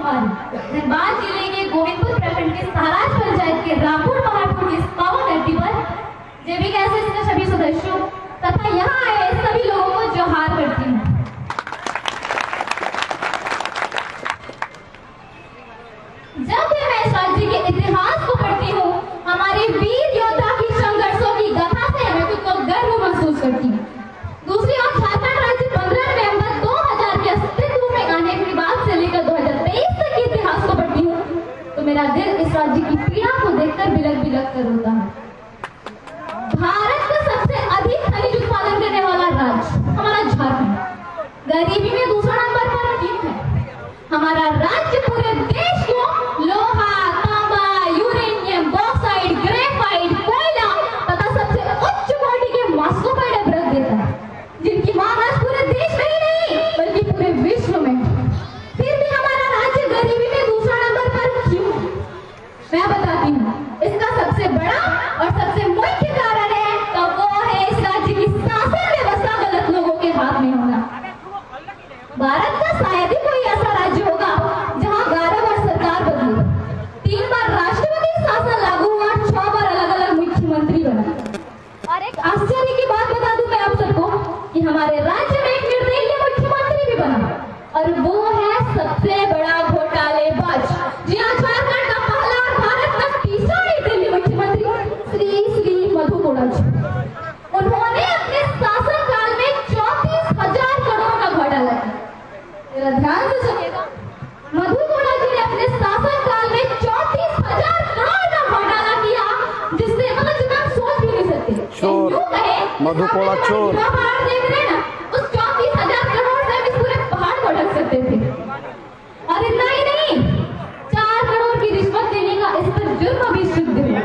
हमारी धनबाद जिले के गोविंदपुर प्रखंड के सहाराज पंचायत के रामपुर पहाड़पुर की पावन धरती पर जेबी गैसेस के सभी सदस्यों तथा यहाँ आए सभी लोगों को जोहार करती हूँ। जब भी मैं इस राज्य के इतिहास को पढ़ती हूँ, हमारे वीर योद्धा की संघर्षों की गाथा से मैं खुद को गर्व महसूस करती हूँ। दूसरी ओर झारखंड राज्य 15 नवंबर 2000 के अस्तित्व में आने के बाद से लेकर 2023 तक के इतिहास को पढ़ती हूँ तो मेरा दिल इस राज्य की पीड़ा को देखकर बिलक बिलक कर रोता है। भारत का सबसे अधिक खनिज उत्पादन करने वाला राज्य हमारा झारखंड गरीबी में दूसरा नंबर पर क्यों है? हमारा राज्य पूरे देश को लोहा, तांबा, यूरेनियम, बॉक्साइट, ग्रेफाइट, कोयला तथा सबसे उच्च कोटि के मास्कोपाइट अभ्रक देता है, जिनकी मांग आज पूरे देश में ही नहीं बल्कि पूरे विश्व में। फिर भी हमारा राज्य गरीबी में दूसरा नंबर पर क्यों? मैं बताती हूँ। इसका सबसे बड़ा और सबसे मुख्य कारण है तो वो है इस राज्य की शासन व्यवस्था गलत लोगों के हाथ में होना। भारत का शायद ही कोई ऐसा राज्य होगा जहां 11 बार सरकार बदली, 3 बार राष्ट्रपति शासन लागू हुआ, 6 बार अलग अलग मुख्यमंत्री बने। और एक आश्चर्य की बात बता दूं मैं आप सबको कि हमारे राज्य में एक निर्दलीय मुख्यमंत्री भी बना और वो है सबसे बड़ा घोटालेबाज। जी हाँ, झारखंड का पहला और भारत का तीसरा निर्दलीय मुख्यमंत्री श्री मधु कोड़ा जी। उन्होंने अपने शासन काल में 34,000 करोड़ का घोटाला किया। मेरा ध्यान से सुनिएगा, मधु कोड़ा जी ने अपने शासन काल में 34,000 करोड़ का घोटाला किया, जिससे मतलब जितना हम सोच भी नहीं सकते। चोर मधु कोड़ा चोर। पहाड़ देख रहे हैं ना, उस 34,000 करोड़ से हम इस पूरे पहाड़ को ढक सकते थे। और इतना ही नहीं, 4 करोड़ की रिश्वत देने का इस पर जुर्म भी सिद्ध हुआ।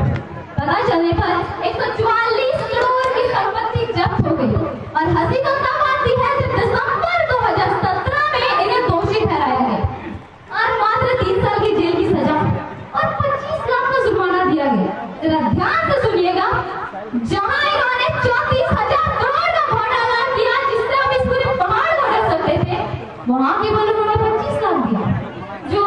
पता चलने पर 144 करोड़ की संपत्ति जब्त हो गई और हंसी तो तब आती है जब दिसंबर 2017 में इन्हें दोषी ठहराया गया और मात्र 3 साल की जेल की सजा और 25 लाख का जुर्माना दिया गया। जरा ध्यान से सुनिएगा, जहां इन्होंने 34,000 करोड़ का घोटाला किया जिससे हम इस पूरे पहाड़ को ढक सकते थे, वहां केवल उन्होंने 25 लाख दिया। जो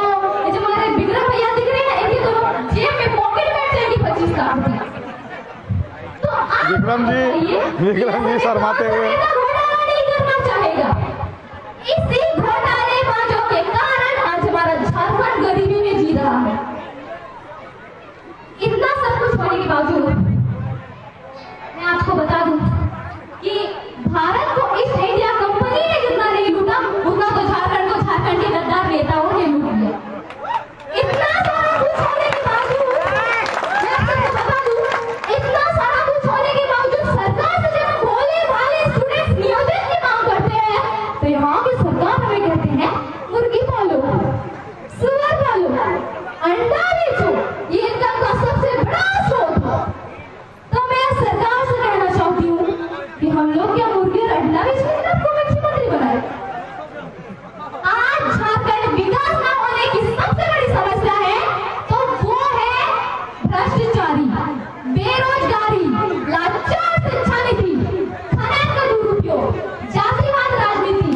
हमारे विक्रम भैया दिख रहे हैं, इनकी तो जेब में पॉकेट बैठ जाएगी 25 लाख दिया। तो विक्रम जी शर्माते हुए घोटाला नहीं करना चाहेगा। इसी घोटालेबाजों के कारण आज हमारा झारखंड गरीबी में जी रहा है। इतना सब कुछ होने के बावजूद मैं आपको बता दूं कि भारत को ईस्ट इंडिया कंपनी ने जितना नहीं लूटा उतना तो झारखंड को झारखंड के गद्दार नेताओं ने लूट लिया। इतना सारा कुछ होने के बावजूद मैं आपको बता दूं, इतना सारा कुछ होने के बावजूद सरकार से जब हम भोले भाले स्टूडेंट्स नियोजन की मांग करते हैं तो यहाँ की सरकार हमें कहते हैं मुर्गी पालो, सुअर पालो, अंडा बेचो, ये इनकम का सबसे बड़ा स्रोत है। तो मैं सरकार से कहना चाहती हूँ कि हम लोग क्या मुर्गी और अंडा बेचकर आपको मुख्यमंत्री बनाए? आज झारखंड विकास न होने की सबसे बड़ी समस्या है तो वो है भ्रष्टाचारी, बेरोजगारी, लाचार शिक्षा नीति, खनन का दुरुपयोग, जातिवाद राजनीति,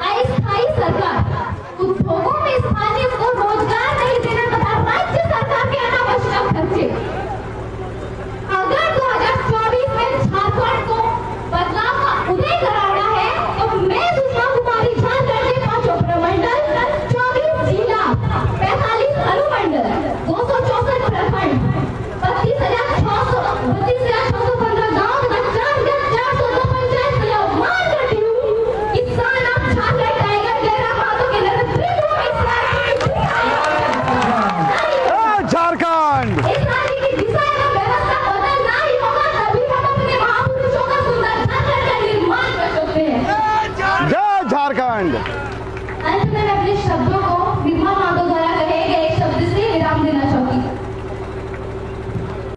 अस्थायी सरकार, उद्योगों में स्थानीय को रोजगार नहीं देना तथा राज्य सरकार के अनावश्यक खर्चे। अगर 2024 में झारखंड को बदलाव का उदय कराना है तो मैं सुषमा कुमारी झारखंड के 5 प्रमंडल, 24 जिला, 45 अनुमंडल, 264 प्रखंड, 32,615 गाँव तथा 4,402 पंचायत के आह्वान करती हूँ। किसान अब झारखंड टाइगर गहरा हाथों के नेतृत्व में इस झारखंड राज्य की दिशा एवं व्यवस्था बदलना ही होगा, तभी हम अपने महापुरुषों का सुंदर झारखंड का निर्माण कर सकते हैं। जय झारखंड। अंत में मैं अपने शब्दों